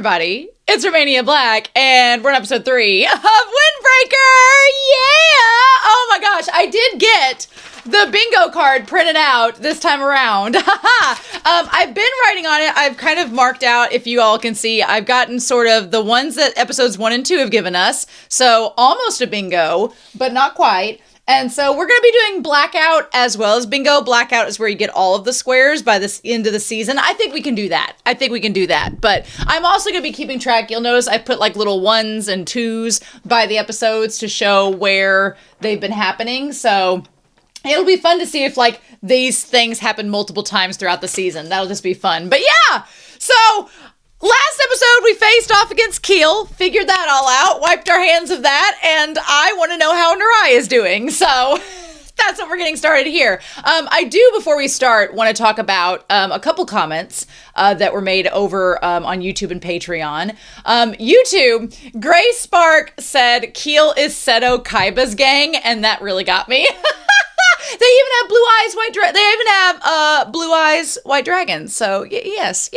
everybody, it's Romania Black, and we're on episode 3 of Windbreaker! Yeah! Oh my gosh, I did get the bingo card printed out this time around. I've been writing on it. I've kind of marked out, if you all can see, I've gotten sort of the ones that episodes 1 and 2 have given us, so almost a bingo, but not quite. And so we're going to be doing Blackout as well as Bingo. Blackout is where you get all of the squares by this end of the season. I think we can do that. But I'm also going to be keeping track. You'll notice I put like little 1s and 2s by the episodes to show where they've been happening. So it'll be fun to see if like these things happen multiple times throughout the season. That'll just be fun. But yeah, so last episode, we faced off against KEEL, figured that all out, wiped our hands of that, and I want to know how Narai is doing. So that's what we're getting started here. I do, before we start, want to talk about a couple comments that were made over on YouTube and Patreon. YouTube, Gray Spark said KEEL is Seto Kaiba's gang, and that really got me. They even have blue eyes, blue eyes, white dragons. So yes.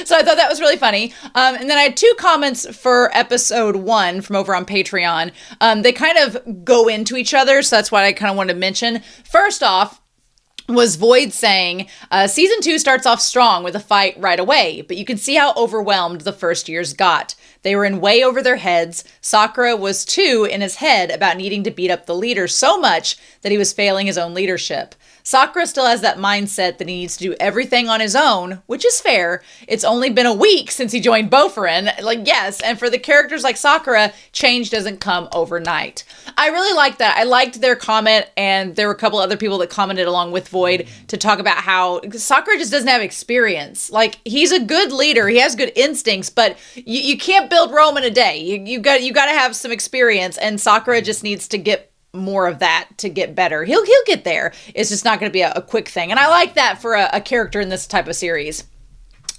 So I thought that was really funny. And then I had 2 comments for episode 1 from over on Patreon. They kind of go into each other, so that's what I kind of wanted to mention. First off was Void saying, season 2 starts off strong with a fight right away, but you can see how overwhelmed the first years got. They were in way over their heads. Sakura was too in his head about needing to beat up the leader so much that he was failing his own leadership. Sakura still has that mindset that he needs to do everything on his own, which is fair. It's only been a week since he joined Boferin. Yes, and for the characters like Sakura, change doesn't come overnight. I really liked that. I liked their comment, and there were a couple other people that commented along with Void to talk about how Sakura just doesn't have experience. Like, he's a good leader. He has good instincts, but you can't build Rome in a day. You got to have some experience, and Sakura just needs to get more of that to get better. He'll get there. It's just not going to be a quick thing. And I like that for a character in this type of series.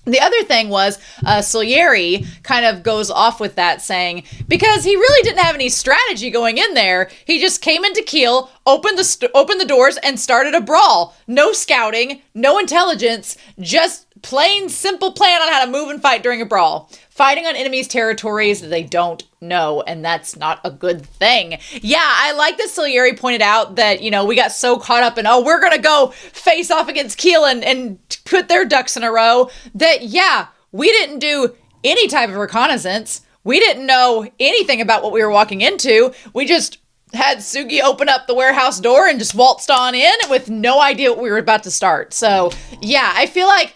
The other thing was Salieri kind of goes off with that, saying, because he really didn't have any strategy going in there, he just came into KEEL, opened the doors, and started a brawl. No scouting, no intelligence, just plain simple plan on how to move and fight during a brawl. Fighting on enemies' territories that they don't know, and that's not a good thing. Yeah, I like that Salieri pointed out that, we got so caught up in, we're going to go face off against KEEL and put their ducks in a row, that, yeah, we didn't do any type of reconnaissance. We didn't know anything about what we were walking into. We just had Sugi open up the warehouse door and just waltzed on in with no idea what we were about to start. So, yeah, I feel like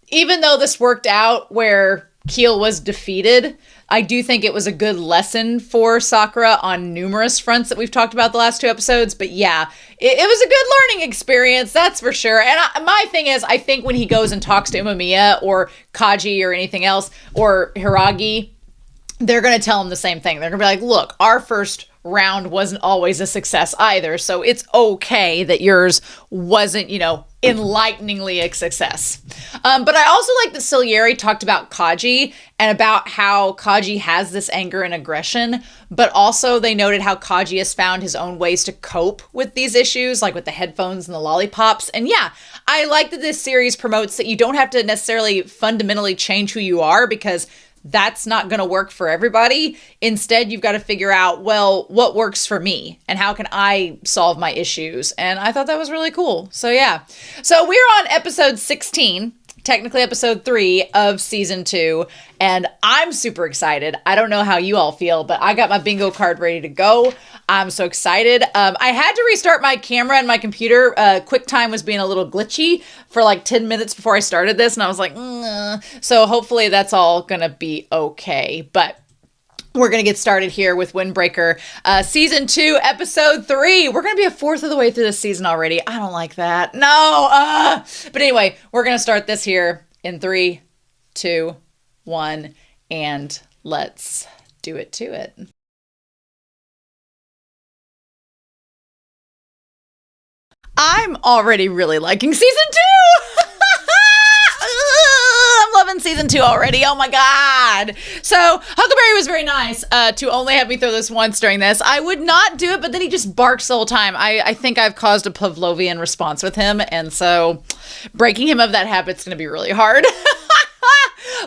even though this worked out where KEEL was defeated, I do think it was a good lesson for Sakura on numerous fronts that we've talked about the last 2 episodes. But yeah, it was a good learning experience, that's for sure. And my thing is, I think when he goes and talks to Umemiya or Kaji or anything else, or Hiragi, they're going to tell him the same thing. They're going to be like, look, our first round wasn't always a success either. So it's okay that yours wasn't, enlighteningly a success. But I also like that Salieri talked about Kaji and about how Kaji has this anger and aggression, but also they noted how Kaji has found his own ways to cope with these issues, like with the headphones and the lollipops. And yeah, I like that this series promotes that you don't have to necessarily fundamentally change who you are, because that's not going to work for everybody. Instead, you've got to figure out, well, what works for me and how can I solve my issues? And I thought that was really cool. So yeah. So we're on episode 16, technically episode 3 of season 2, and I'm super excited. I don't know how you all feel, but I got my bingo card ready to go. I'm so excited. I had to restart my camera and my computer. QuickTime was being a little glitchy for like 10 minutes before I started this, and I was like, so hopefully that's all gonna be okay. But we're going to get started here with Windbreaker, season 2, episode 3. We're going to be a fourth of the way through this season already. I don't like that. No. But anyway, we're going to start this here in 3, 2, 1, and let's do it to it. I'm already really liking season 2. I'm loving season 2 already. Oh my God. So Huckleberry was very nice to only have me throw this once during this. I would not do it, but then he just barks the whole time. I think I've caused a Pavlovian response with him. And so breaking him of that habit's going to be really hard.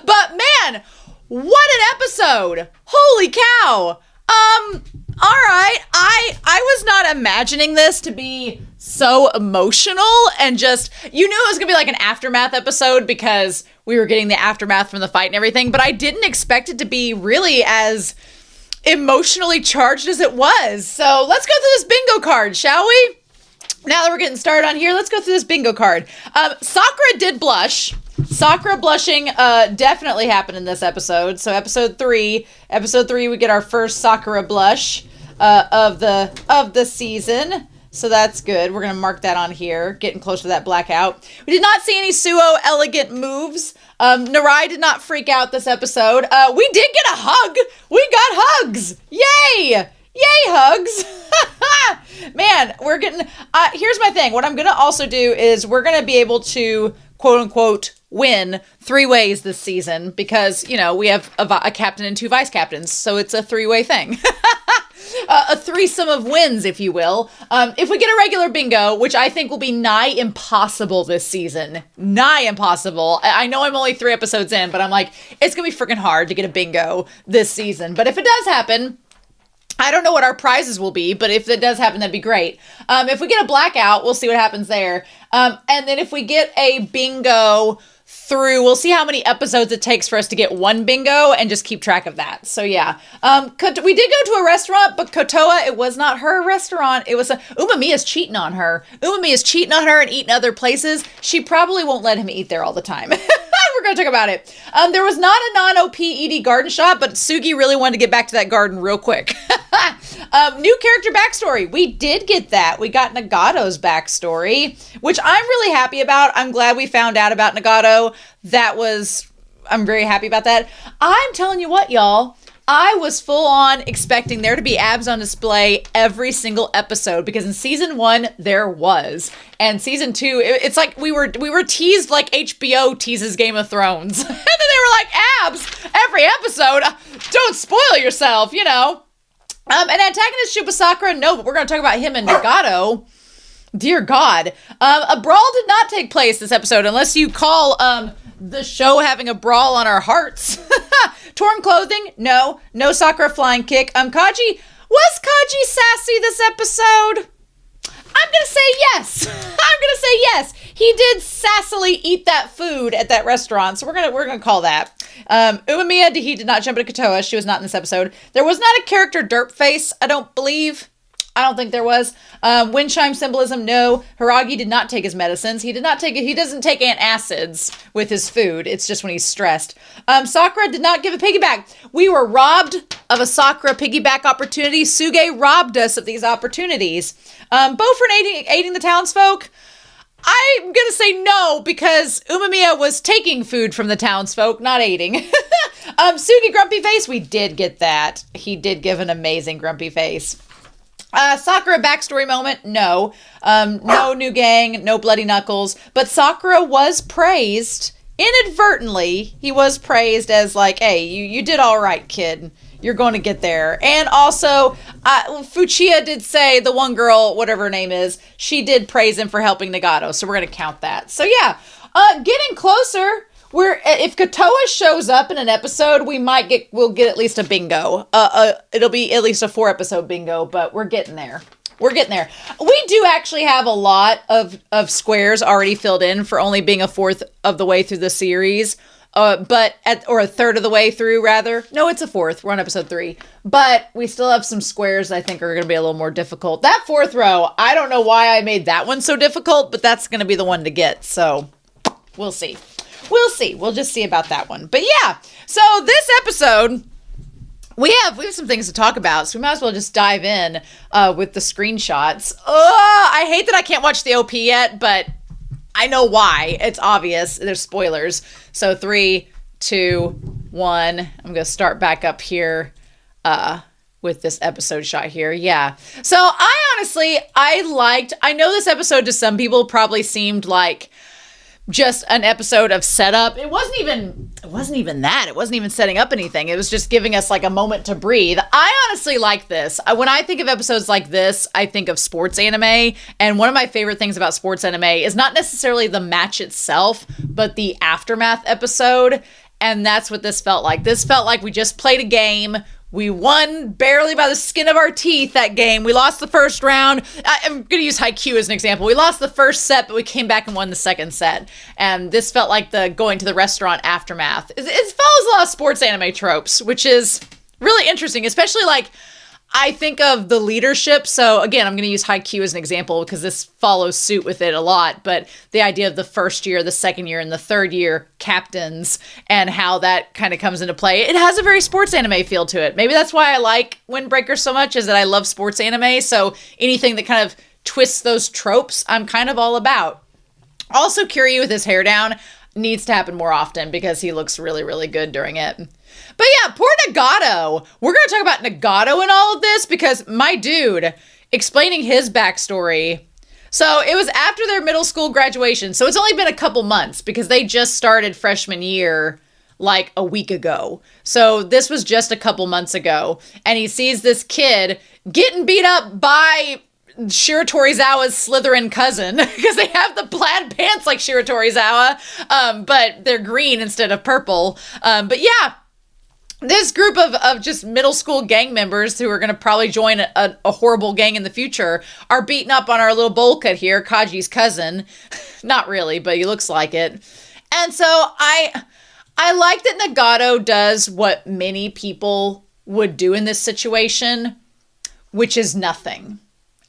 But man, What an episode! Holy cow! All right. I was not imagining this to be so emotional and just, you knew it was gonna be like an aftermath episode because we were getting the aftermath from the fight and everything, but I didn't expect it to be really as emotionally charged as it was. So let's go through this bingo card, shall we? Now that we're getting started on here, let's go through this bingo card. Sakura did blush. Sakura blushing definitely happened in this episode. So episode three, we get our first Sakura blush of the season. So that's good. We're gonna mark that on here. Getting close to that blackout. We did not see any Suo elegant moves. Narai did not freak out this episode. We did get a hug. We got hugs. Yay! Yay, hugs! Man, we're getting... here's my thing. What I'm going to also do is we're going to be able to, quote-unquote, win 3 ways this season because, you know, we have a captain and 2 vice captains, so it's a 3-way thing. A threesome of wins, if you will. If we get a regular bingo, which I think will be nigh impossible this season. Nigh impossible. I know I'm only 3 episodes in, but I'm like, it's going to be freaking hard to get a bingo this season. But if it does happen... I don't know what our prizes will be, but if it does happen, that'd be great. If we get a blackout, we'll see what happens there. And then if we get a bingo through, we'll see how many episodes it takes for us to get 1 bingo and just keep track of that. So yeah, we did go to a restaurant, but Kotoa, it was not her restaurant. It was Umamiya's cheating on her. Umamiya's cheating on her and eating other places. She probably won't let him eat there all the time. We're going to talk about it. There was not a non-OP ED garden shot, but Sugi really wanted to get back to that garden real quick. New character backstory. We did get that. We got Nagato's backstory, which I'm really happy about. I'm glad we found out about Nagato. I'm very happy about that. I'm telling you what, y'all. I was full on expecting there to be abs on display every single episode because in season 1 there was, and season 2 it's like we were teased like HBO teases Game of Thrones, and then they were like abs every episode. Don't spoil yourself, you know. And antagonist Shuba Sakura, no, but we're going to talk about him and Nagato. Dear God, a brawl did not take place this episode unless you call the show having a brawl on our hearts. Torn clothing? No. No Sakura flying kick. Kaji? Was Kaji sassy this episode? I'm gonna say yes. I'm gonna say yes. He did sassily eat that food at that restaurant, so we're gonna call that. Umamiya, he did not jump into Kotoa. She was not in this episode. There was not a character derp face, I don't believe. I don't think there was. Wind chime symbolism, no. Hiragi did not take his medicines. He doesn't take antacids with his food. It's just when he's stressed. Sakura did not give a piggyback. We were robbed of a Sakura piggyback opportunity. Suge robbed us of these opportunities. Bo for aiding the townsfolk. I'm going to say no because Umamiya was taking food from the townsfolk, not aiding. Sugi grumpy face, we did get that. He did give an amazing grumpy face. Sakura backstory moment, no. No new gang, no bloody knuckles. But Sakura was praised inadvertently. He was praised as like, hey, you did all right, kid. You're going to get there. And also, Fuchiya did say, the one girl, whatever her name is, she did praise him for helping Nagato. So we're going to count that. So yeah, getting closer. If Kotoa shows up in an episode, we'll get at least a bingo. It'll be at least a 4-episode bingo, but we're getting there. We're getting there. We do actually have a lot of squares already filled in for only being a 4th of the way through the series. Or a 1/3 of the way through, rather. No, it's a 4th. We're on episode 3. But we still have some squares I think are going to be a little more difficult. That 4th row, I don't know why I made that one so difficult, but that's going to be the one to get. So, we'll see. We'll see. We'll just see about that one. But yeah, so this episode, we have some things to talk about, so we might as well just dive in with the screenshots. I hate that I can't watch the OP yet, but I know why. It's obvious. There's spoilers. So 3, 2, 1. I'm going to start back up here with this episode shot here. Yeah. So I know this episode to some people probably seemed like just an episode of setup. It wasn't even that. It wasn't even setting up anything. It was just giving us like a moment to breathe. I honestly like this. When I think of episodes like this, I think of sports anime. And one of my favorite things about sports anime is not necessarily the match itself, but the aftermath episode. And that's what this felt like. This felt like we just played a game. We won barely by the skin of our teeth that game. We lost the first round. I'm going to use Haikyuu as an example. We lost the first set, but we came back and won the second set. And this felt like the going to the restaurant aftermath. It follows a lot of sports anime tropes, which is really interesting, especially like I think of the leadership. So again, I'm going to use Haikyuu as an example because this follows suit with it a lot. But the idea of the first year, the second year, and the third year captains and how that kind of comes into play. It has a very sports anime feel to it. Maybe that's why I like Windbreaker so much, is that I love sports anime. So anything that kind of twists those tropes, I'm kind of all about. Also, Kiryu with his hair down needs to happen more often because he looks really, really good during it. But yeah, poor Nagato. We're going to talk about Nagato in all of this because my dude, explaining his backstory. So it was after their middle school graduation. So it's only been a couple months because they just started freshman year like a week ago. So this was just a couple months ago. And he sees this kid getting beat up by Shiratorizawa's Slytherin cousin because they have the plaid pants like Shiratorizawa, but they're green instead of purple. But yeah, this group of just middle school gang members who are going to probably join a horrible gang in the future are beating up on our little bowl cut here, Kaji's cousin. Not really, but he looks like it. And so I like that Nagato does what many people would do in this situation, which is nothing.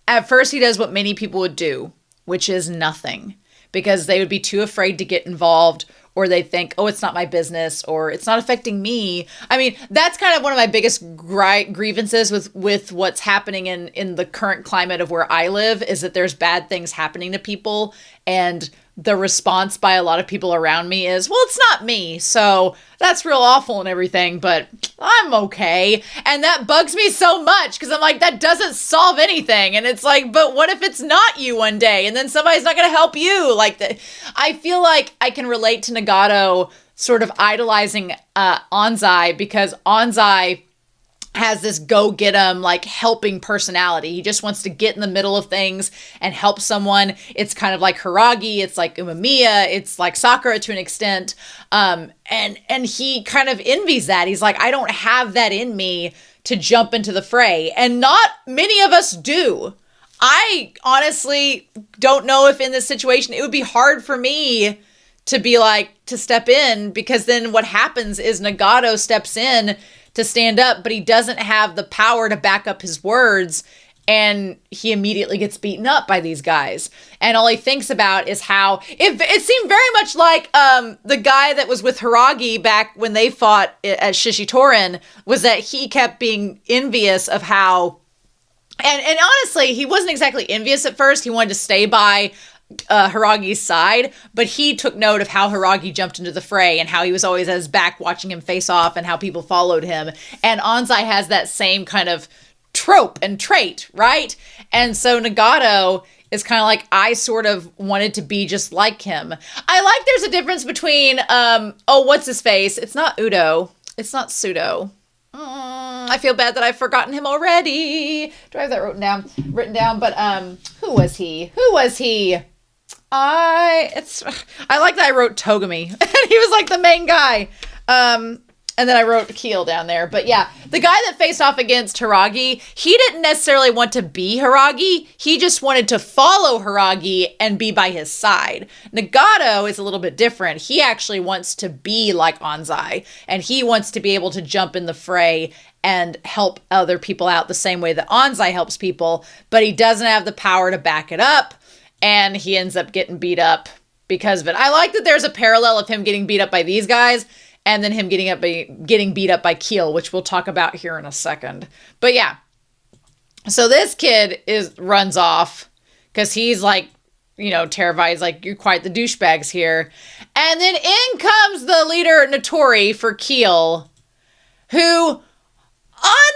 At first, he does what many people would do, which is nothing, because they would be too afraid to get involved, or they think, oh, it's not my business, or it's not affecting me. I mean, that's kind of one of my biggest grievances with what's happening in the current climate of where I live, is that there's bad things happening to people, and the response by a lot of people around me is, well, it's not me, so that's real awful and everything, but I'm okay. And that bugs me so much because I'm like, that doesn't solve anything. And it's like, but what if it's not you one day and then somebody's not going to help you? Like, I feel like I can relate to Nagato sort of idolizing Anzai, because Anzai has this go-get-em, like, helping personality. He just wants to get in the middle of things and help someone. It's kind of like Hiragi. It's like Umemiya. It's like Sakura to an extent. And he kind of envies that. He's like, I don't have that in me to jump into the fray. And not many of us do. I honestly don't know if in this situation it would be hard for me to be like, to step in, because then what happens is Nagato steps in to stand up, but he doesn't have the power to back up his words, and he immediately gets beaten up by these guys. And all he thinks about is how it seemed very much like the guy that was with Hiragi back when they fought at Shishitorin, was that he kept being envious of how, and honestly, he wasn't exactly envious at first. He wanted to stay by Hiragi's side, but he took note of how Hiragi jumped into the fray and how he was always at his back watching him face off and how people followed him. And Anzai has that same kind of trope and trait, right? And so Nagato is kind of like, I sort of wanted to be just like him. I like there's a difference between, what's his face? It's not Udo. It's not Pseudo. I feel bad that I've forgotten him already. Do I have that written down? But who was he? I like that I wrote Togami. And he was like the main guy. And then I wrote Keel down there. But yeah, the guy that faced off against Hiragi, he didn't necessarily want to be Hiragi. He just wanted to follow Hiragi and be by his side. Nagato is a little bit different. He actually wants to be like Anzai. And he wants to be able to jump in the fray and help other people out the same way that Anzai helps people. But he doesn't have the power to back it up. And he ends up getting beat up because of it. I like that there's a parallel of him getting beat up by these guys and then him getting beat up by Keel, which we'll talk about here in a second. But yeah, so this kid runs off because he's like, terrified. He's like, you're quite the douchebags here. And then in comes the leader, Notori, for Keel, who on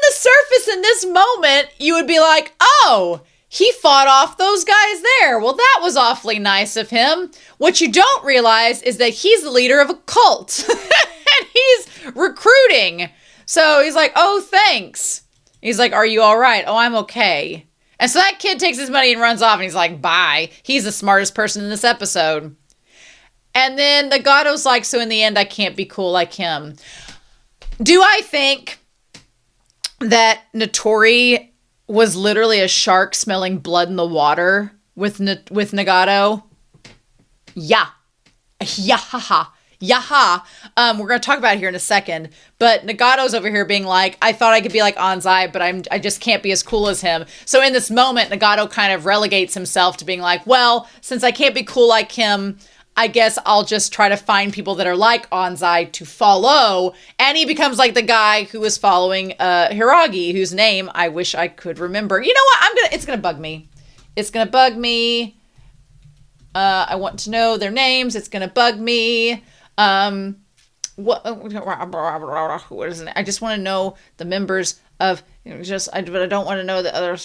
the surface in this moment, you would be like, oh, he fought off those guys there. Well, that was awfully nice of him. What you don't realize is that he's the leader of a cult. And he's recruiting. So he's like, oh, thanks. He's like, are you all right? Oh, I'm okay. And so that kid takes his money and runs off, and he's like, bye. He's the smartest person in this episode. And then Nagato's like, so in the end, I can't be cool like him. Do I think that Notori was literally a shark smelling blood in the water with Nagato? Yeah. Yahaha. Yaha. We're going to talk about it here in a second. But Nagato's over here being like, I thought I could be like Anzai, but I just can't be as cool as him. So in this moment, Nagato kind of relegates himself to being like, well, since I can't be cool like him, I guess I'll just try to find people that are like Anzai to follow. And he becomes like the guy who was following Hiragi, whose name I wish I could remember. You know what? It's going to bug me. It's going to bug me. I want to know their names. It's going to bug me. What is it? I just want to know the members of but I don't want to know the others.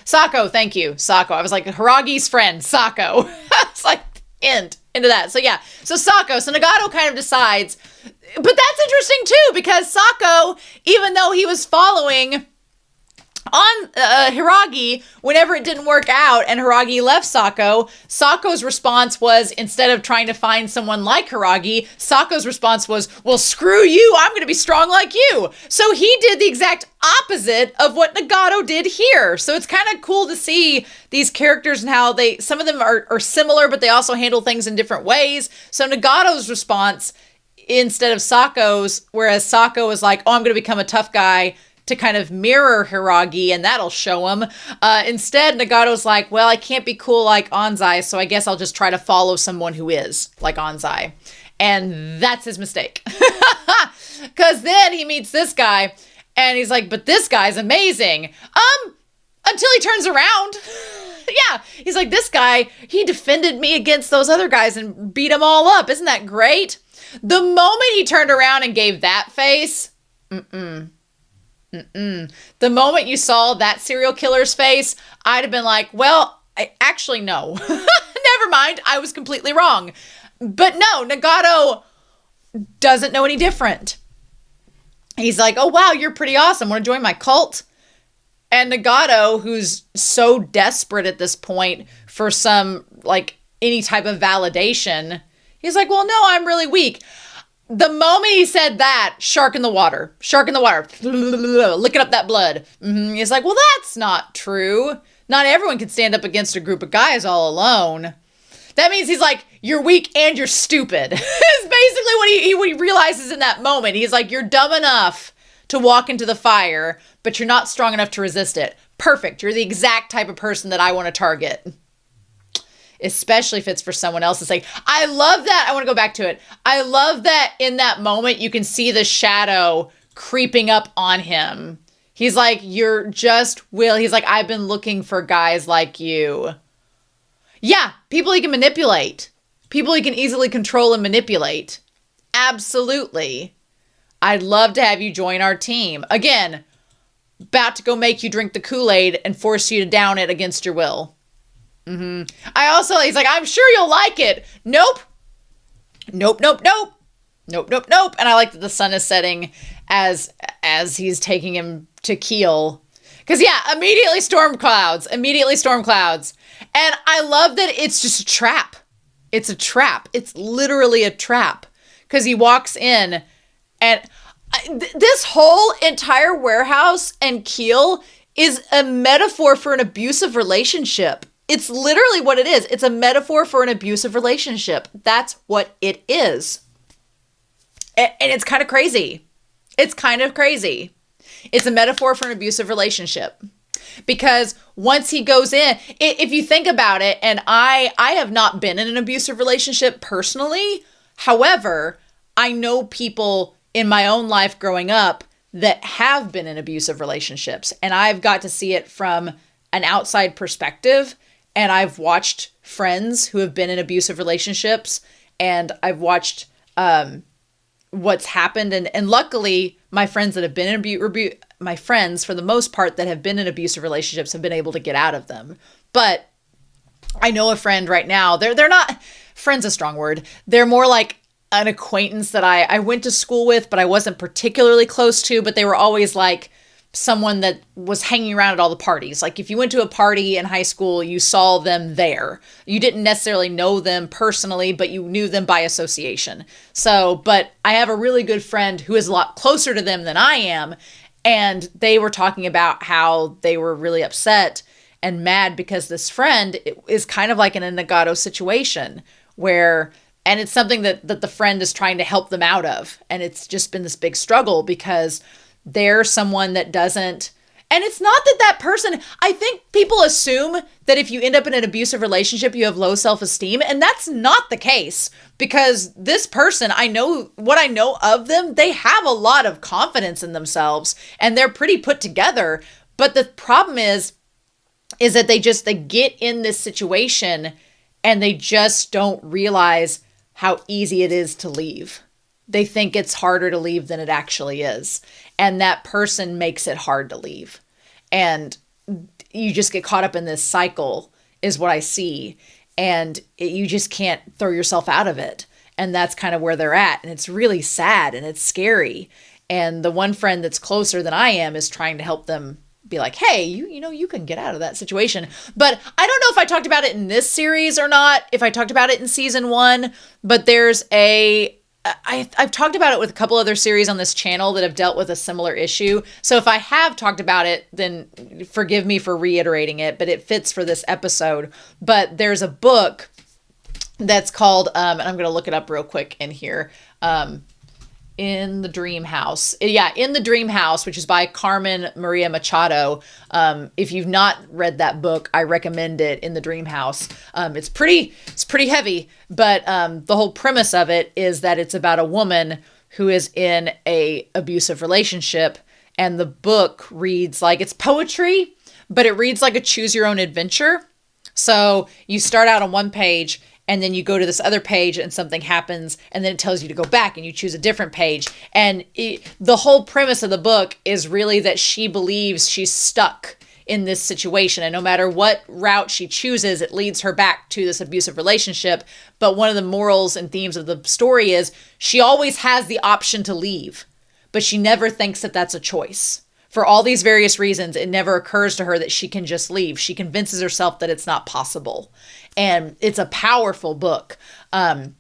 Sako, thank you. Sako. I was like Hiragi's friend, Sako. It's like into that. So yeah. So Sako. So Nagato kind of decides, but that's interesting too, because Sako, even though he was following on Hiragi, whenever it didn't work out and Hiragi left Sako, Sako's response was, instead of trying to find someone like Hiragi, Sako's response was, well, screw you, I'm going to be strong like you. So he did the exact opposite of what Nagato did here. So it's kind of cool to see these characters and how some of them are similar, but they also handle things in different ways. So Nagato's response, instead of Sako's, whereas Sako was like, oh, I'm going to become a tough guy to kind of mirror Hiragi, and that'll show him. Instead, Nagato's like, well, I can't be cool like Anzai, so I guess I'll just try to follow someone who is like Anzai. And that's his mistake. Because then he meets this guy, and he's like, but this guy's amazing. Until he turns around. Yeah, he's like, this guy, he defended me against those other guys and beat them all up. Isn't that great? The moment he turned around and gave that face, the moment you saw that serial killer's face, I'd have been like, well, actually, no. Never mind. I was completely wrong. But no, Nagato doesn't know any different. He's like, oh, wow, you're pretty awesome. Want to join my cult? And Nagato, who's so desperate at this point for some, like, any type of validation, he's like, well, no, I'm really weak. The moment he said that, shark in the water, licking up that blood. He's like, well, that's not true. Not everyone can stand up against a group of guys all alone. That means he's like, you're weak and you're stupid. It's basically what he realizes in that moment. He's like, you're dumb enough to walk into the fire, but you're not strong enough to resist it. Perfect. You're the exact type of person that I want to target. Especially if it's for someone else's sake. I love that. I want to go back to it. I love that in that moment, you can see the shadow creeping up on him. He's like, you're just Will. He's like, I've been looking for guys like you. Yeah, people he can manipulate. People he can easily control and manipulate. Absolutely. I'd love to have you join our team. Again, about to go make you drink the Kool-Aid and force you to down it against your will. He's like, I'm sure you'll like it. Nope. And I like that the sun is setting as he's taking him to Keel. Because, yeah, immediately storm clouds. And I love that it's just a trap. It's a trap. It's literally a trap. Because he walks in and this whole entire warehouse and Keel is a metaphor for an abusive relationship. It's literally what it is. It's a metaphor for an abusive relationship. That's what it is. And it's kind of crazy. It's a metaphor for an abusive relationship. Because once he goes in, if you think about it, and I have not been in an abusive relationship personally. However, I know people in my own life growing up that have been in abusive relationships. And I've got to see it from an outside perspective. And I've watched friends who have been in abusive relationships, and I've watched what's happened. And luckily, my friends that have been in my friends, for the most part, that have been in abusive relationships have been able to get out of them. But I know a friend right now, they're not, friend's a strong word. They're more like an acquaintance that I went to school with, but I wasn't particularly close to, but they were always like someone that was hanging around at all the parties. Like if you went to a party in high school, you saw them there. You didn't necessarily know them personally, but you knew them by association. So, but I have a really good friend who is a lot closer to them than I am. And they were talking about how they were really upset and mad because this friend is kind of like in a Nagato situation where, and it's something that the friend is trying to help them out of. And it's just been this big struggle because they're someone that doesn't, and it's not that person, I think people assume that if you end up in an abusive relationship, you have low self-esteem. And that's not the case because this person, I know what I know of them, they have a lot of confidence in themselves and they're pretty put together. But the problem is that they get in this situation and they just don't realize how easy it is to leave. They think it's harder to leave than it actually is. And that person makes it hard to leave. And you just get caught up in this cycle is what I see. And you just can't throw yourself out of it. And that's kind of where they're at. And it's really sad and it's scary. And the one friend that's closer than I am is trying to help them be like, hey, you can get out of that situation. But I don't know if I talked about it in this series or not, if I talked about it in season 1, but I've talked about it with a couple other series on this channel that have dealt with a similar issue. So if I have talked about it, then forgive me for reiterating it, but it fits for this episode. But there's a book that's called, and I'm going to look it up real quick in here, In the Dream House. Yeah, In the Dream House, which is by Carmen Maria Machado. If you've not read that book, I recommend it, In the Dream House. It's pretty heavy, but the whole premise of it is that it's about a woman who is in a abusive relationship, and the book reads like it's poetry, but it reads like a choose your own adventure. So you start out on one page and then you go to this other page and something happens and then it tells you to go back and you choose a different page. And the whole premise of the book is really that she believes she's stuck in this situation. And no matter what route she chooses, it leads her back to this abusive relationship. But one of the morals and themes of the story is she always has the option to leave, but she never thinks that that's a choice. For all these various reasons, it never occurs to her that she can just leave. She convinces herself that it's not possible. And it's a powerful book. But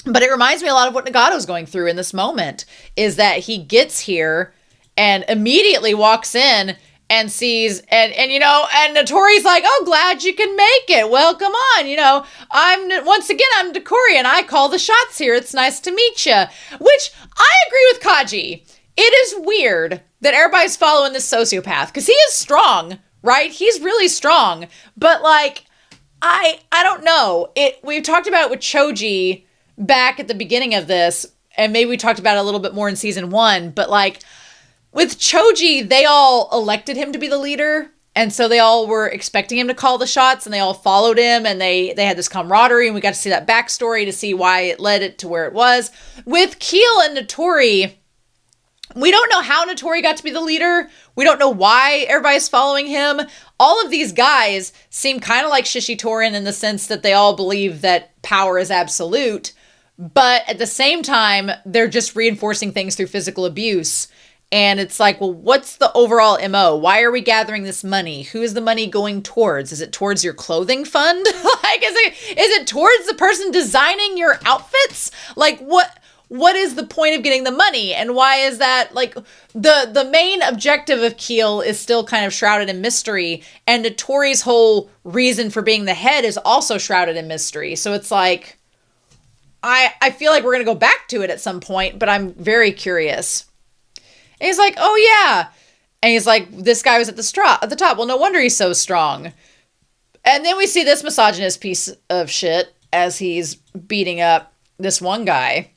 it reminds me a lot of what Nagato's going through in this moment, is that he gets here and immediately walks in and sees, and Notori's like, oh, glad you can make it. Well, come on, I'm Dokori and I call the shots here. It's nice to meet you. Which I agree with Kaji. It is weird that everybody's following this sociopath because he is strong, right? He's really strong. But like, I don't know. We've talked about it with Choji back at the beginning of this, and maybe we talked about it a little bit more in season 1, but like with Choji, they all elected him to be the leader. And so they all were expecting him to call the shots and they all followed him and they had this camaraderie and we got to see that backstory to see why it led it to where it was. With Keel and Notori, we don't know how Notori got to be the leader. We don't know why everybody's following him. All of these guys seem kind of like Shishitorin in the sense that they all believe that power is absolute. But at the same time, they're just reinforcing things through physical abuse. And it's like, well, what's the overall MO? Why are we gathering this money? Who is the money going towards? Is it towards your clothing fund? Like, is it towards the person designing your outfits? Like, what is the point of getting the money? And why is that, like, the main objective of Keel is still kind of shrouded in mystery. And Notori's whole reason for being the head is also shrouded in mystery. So it's like, I feel like we're going to go back to it at some point, but I'm very curious. And he's like, oh yeah. And he's like, this guy was at the top. Well, no wonder he's so strong. And then we see this misogynist piece of shit as he's beating up this one guy.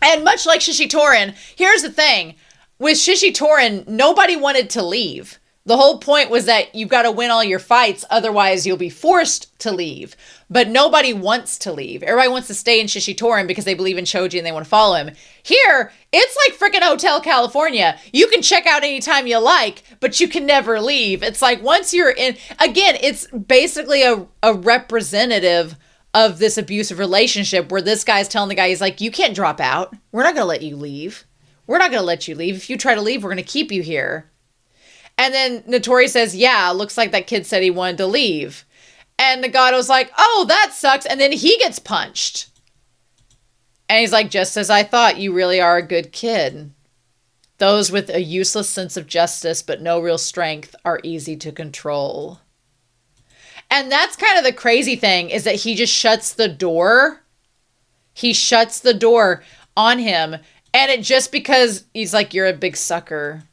And much like Shishitorin, here's the thing. With Shishitorin, nobody wanted to leave. The whole point was that you've got to win all your fights, otherwise you'll be forced to leave. But nobody wants to leave. Everybody wants to stay in Shishitorin because they believe in Choji and they want to follow him. Here, it's like freaking Hotel California. You can check out anytime you like, but you can never leave. It's like once you're in, again, it's basically a representative of this abusive relationship where this guy's telling the guy, he's like, you can't drop out. We're not going to let you leave. We're not going to let you leave. If you try to leave, we're going to keep you here. And then Notori says, yeah, looks like that kid said he wanted to leave. And Nagato's like, oh, that sucks. And then he gets punched. And he's like, just as I thought, you really are a good kid. Those with a useless sense of justice but no real strength are easy to control. And that's kind of the crazy thing, is that he just shuts the door. He shuts the door on him. And it just because he's like, you're a big sucker.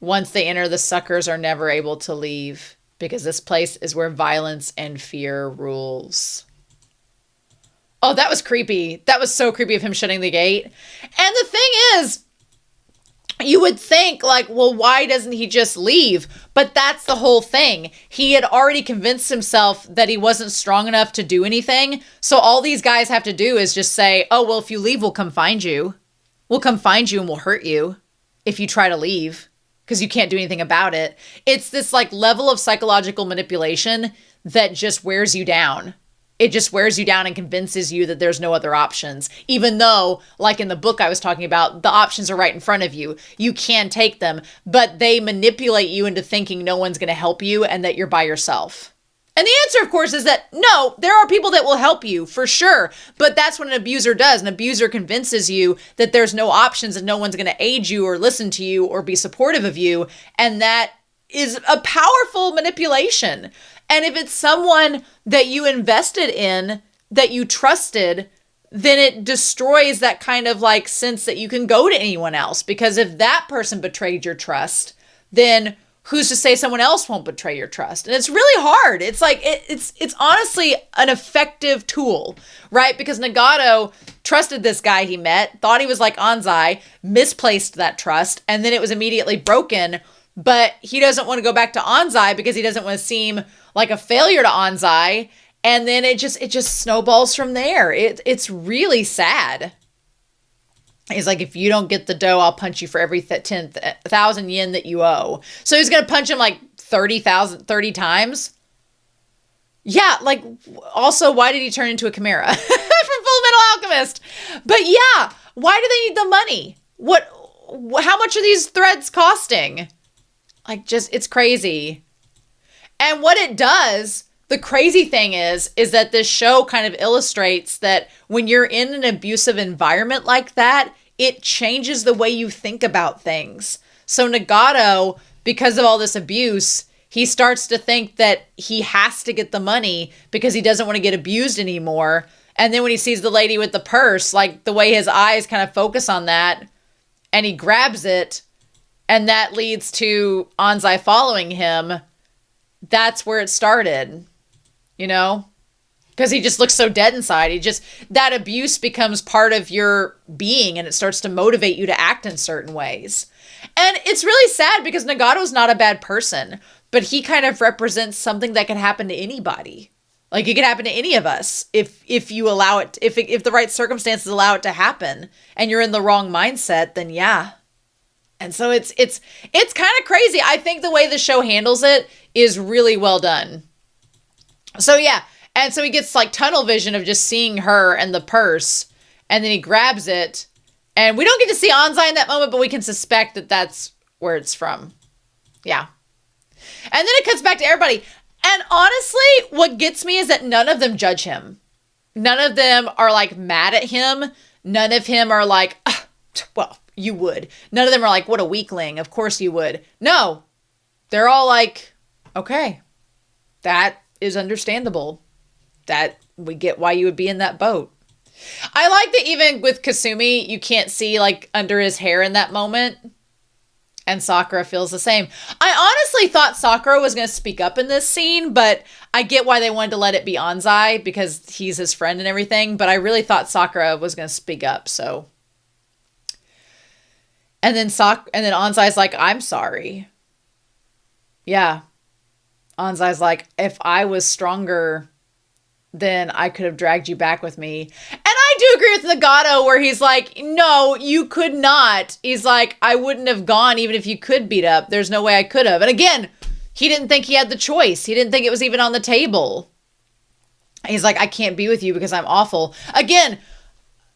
Once they enter, the suckers are never able to leave, because this place is where violence and fear rules. Oh, that was creepy. That was so creepy of him shutting the gate. And the thing is, you would think like, well, why doesn't he just leave? But that's the whole thing. He had already convinced himself that he wasn't strong enough to do anything. So all these guys have to do is just say, oh, well, if you leave, we'll come find you. We'll come find you and we'll hurt you if you try to leave, because you can't do anything about it. It's this like level of psychological manipulation that just wears you down. It just wears you down and convinces you that there's no other options. Even though, like in the book I was talking about, the options are right in front of you. You can take them, but they manipulate you into thinking no one's going to help you and that you're by yourself. And the answer, of course, is that no, there are people that will help you for sure. But that's what an abuser does. An abuser convinces you that there's no options and no one's going to aid you or listen to you or be supportive of you. And that is a powerful manipulation. And if it's someone that you invested in, that you trusted, then it destroys that kind of like sense that you can go to anyone else. Because if that person betrayed your trust, then who's to say someone else won't betray your trust? And it's really hard. It's like, it's honestly an effective tool, right? Because Nagato trusted this guy he met, thought he was like Anzai, misplaced that trust, and then it was immediately broken. But he doesn't want to go back to Anzai because he doesn't want to seem like a failure to Anzai. And then it just snowballs from there. It's really sad. He's like, if you don't get the dough, I'll punch you for every 10,000 yen that you owe. So he's going to punch him like 30 times. Yeah, like, also, why did he turn into a chimera from Full Metal Alchemist? But yeah, why do they need the money? How much are these threads costing? Like, just, it's crazy. And what it does, the crazy thing is that this show kind of illustrates that when you're in an abusive environment like that, it changes the way you think about things. So Nagato, because of all this abuse, he starts to think that he has to get the money because he doesn't want to get abused anymore. And then when he sees the lady with the purse, like the way his eyes kind of focus on that, and he grabs it, and that leads to Anzai following him. That's where it started, you know? Because he just looks so dead inside. That abuse becomes part of your being, and it starts to motivate you to act in certain ways. And it's really sad because Nagato's not a bad person, but he kind of represents something that can happen to anybody. Like, it could happen to any of us if you allow it, if the right circumstances allow it to happen, and you're in the wrong mindset, then yeah. And so it's kind of crazy. I think the way the show handles it is really well done. So yeah, and so he gets like tunnel vision of just seeing her and the purse, and then he grabs it, and we don't get to see Anzai in that moment, but we can suspect that that's where it's from. Yeah. And then it cuts back to everybody. And honestly, what gets me is that none of them judge him. None of them are like mad at him. None of him are like, well, you would. None of them are like, what a weakling. Of course you would. No, they're all like, okay, that is understandable. That we get why you would be in that boat. I like that even with Kasumi, you can't see like under his hair in that moment. And Sakura feels the same. I honestly thought Sakura was going to speak up in this scene, but I get why they wanted to let it be Anzai because he's his friend and everything. But I really thought Sakura was going to speak up. So, and then Anzai's like, "I'm sorry." Yeah, Anzai's like, "If I was stronger, then I could have dragged you back with me." And I do agree with Nagato where he's like, no, you could not. He's like, I wouldn't have gone even if you could beat up. There's no way I could have. And again, he didn't think he had the choice. He didn't think it was even on the table. He's like, I can't be with you because I'm awful. Again,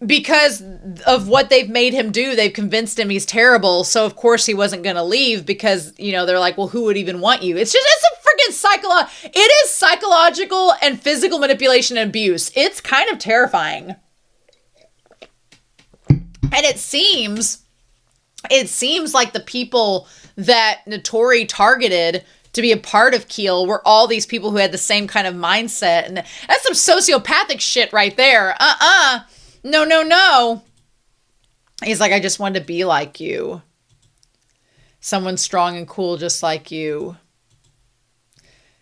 because of what they've made him do, they've convinced him he's terrible. So of course he wasn't going to leave because, you know, they're like, well, who would even want you? It's a freaking it is psychological and physical manipulation and abuse. It's kind of terrifying. And it seems like the people that Notori targeted to be a part of KEEL were all these people who had the same kind of mindset. And that's some sociopathic shit right there. No. He's like, I just wanted to be like you. Someone strong and cool just like you.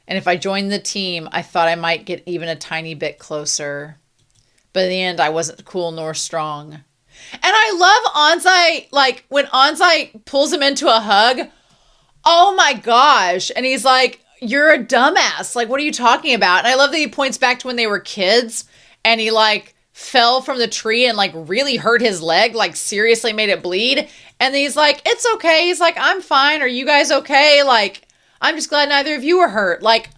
And if I joined the team, I thought I might get even a tiny bit closer. But in the end, I wasn't cool nor strong. And I love Anzai, like, when Anzai pulls him into a hug. Oh my gosh. And he's like, you're a dumbass. Like, what are you talking about? And I love that he points back to when they were kids. And he, like, fell from the tree and, like, really hurt his leg. Like, seriously made it bleed. And then he's like, it's okay. He's like, I'm fine. Are you guys okay? Like, I'm just glad neither of you were hurt. Like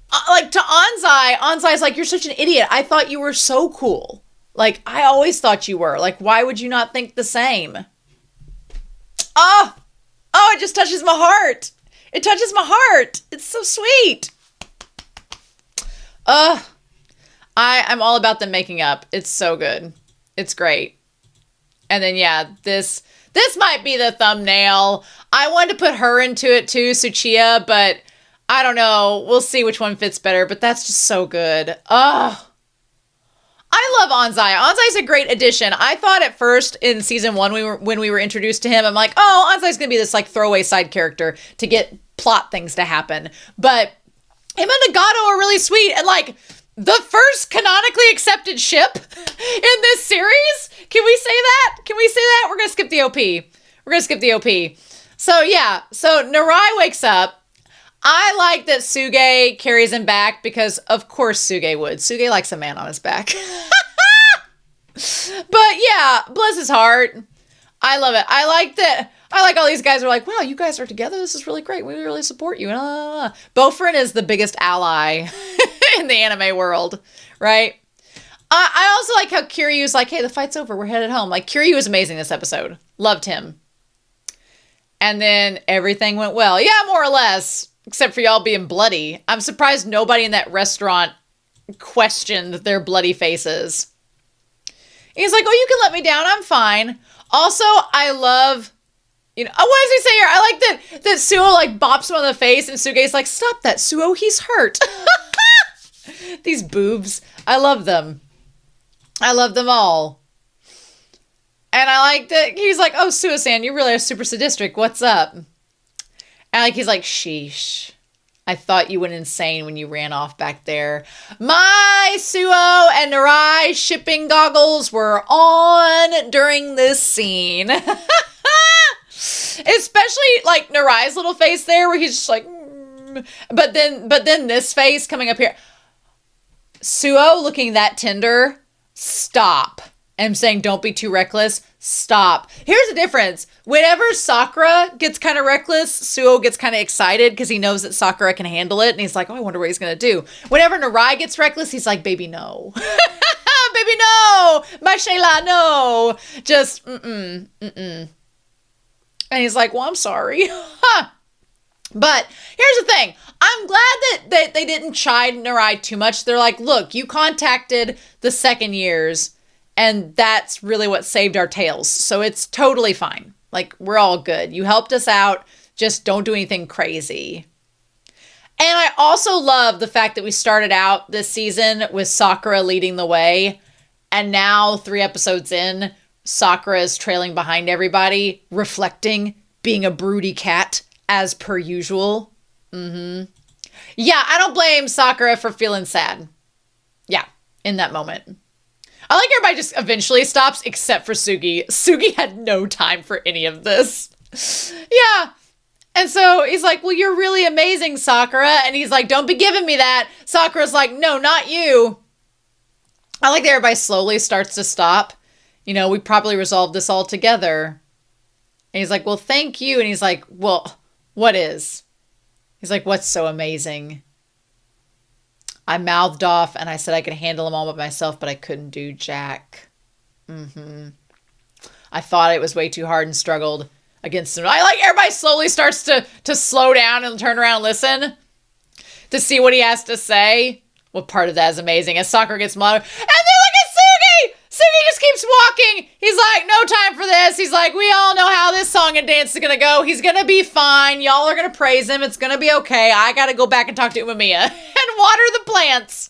to Anzai's like, you're such an idiot. I thought you were so cool. Like, I always thought you were. Like, why would you not think the same? Oh, it just touches my heart. It touches my heart. It's so sweet. I'm all about them making up. It's so good. It's great. And then, yeah, this might be the thumbnail. I wanted to put her into it too, Tsuchiya, but I don't know. We'll see which one fits better, but that's just so good. I love Anzai. Anzai's a great addition. I thought at first in season 1, when we were introduced to him, I'm like, oh, Anzai's going to be this like throwaway side character to get plot things to happen. But him and Nagato are really sweet. And like the first canonically accepted ship in this series. Can we say that? We're going to skip the OP. So yeah. So Narai wakes up. I like that Suge carries him back because of course Suge would. Suge likes a man on his back. But yeah, bless his heart. I love it. I like all these guys are like, wow, you guys are together. This is really great. We really support you. Bofrin is the biggest ally in the anime world, right? I also like how Kiryu's like, hey, the fight's over. We're headed home. Like, Kiryu was amazing this episode. Loved him. And then everything went well. Yeah, more or less. Except for y'all being bloody. I'm surprised nobody in that restaurant questioned their bloody faces. He's like, oh, you can let me down. I'm fine. Also, I love, what does he say here? I like that Suo like bops him on the face and Suge's like, stop that, Suo, he's hurt. These boobs. I love them. I love them all. And I like that he's like, oh, Suo-san, you really are super sadistic. What's up? And like he's like, sheesh. I thought you went insane when you ran off back there. My Suo and Narai shipping goggles were on during this scene. Especially like Narai's little face there where he's just like, but then this face coming up here. Suo looking that tender. Stop. I'm saying don't be too reckless. Stop. Here's the difference. Whenever Sakura gets kind of reckless, Suo gets kind of excited because he knows that Sakura can handle it. And he's like, oh, I wonder what he's going to do. Whenever Narai gets reckless, he's like, baby, no. Baby, no. My Shayla, no. Just, And he's like, well, I'm sorry. But here's the thing. I'm glad that they didn't chide Narai too much. They're like, look, you contacted the second years. And that's really what saved our tails. So it's totally fine. Like, we're all good. You helped us out. Just don't do anything crazy. And I also love the fact that we started out this season with Sakura leading the way. And now, 3 episodes in, Sakura is trailing behind everybody, reflecting, being a broody cat, as per usual. Yeah, I don't blame Sakura for feeling sad. Yeah, in that moment. I like everybody just eventually stops, except for Sugi. Sugi had no time for any of this. Yeah. And so he's like, well, you're really amazing, Sakura. And he's like, don't be giving me that. Sakura's like, no, not you. I like that everybody slowly starts to stop. We probably resolved this all together. And he's like, well, thank you. And he's like, well, what is? He's like, what's so amazing? I mouthed off and I said I could handle them all by myself, but I couldn't do jack. I thought it was way too hard and struggled against him. I like everybody slowly starts to slow down and turn around and listen to see what he has to say. Well, part of that is amazing as Sakura gets louder. And then look at Sugi! Sugi just keeps walking. He's like, no time for this. He's like, we all know how this song and dance is going to go. He's going to be fine. Y'all are going to praise him. It's going to be okay. I got to go back and talk to Umemiya and water the plants.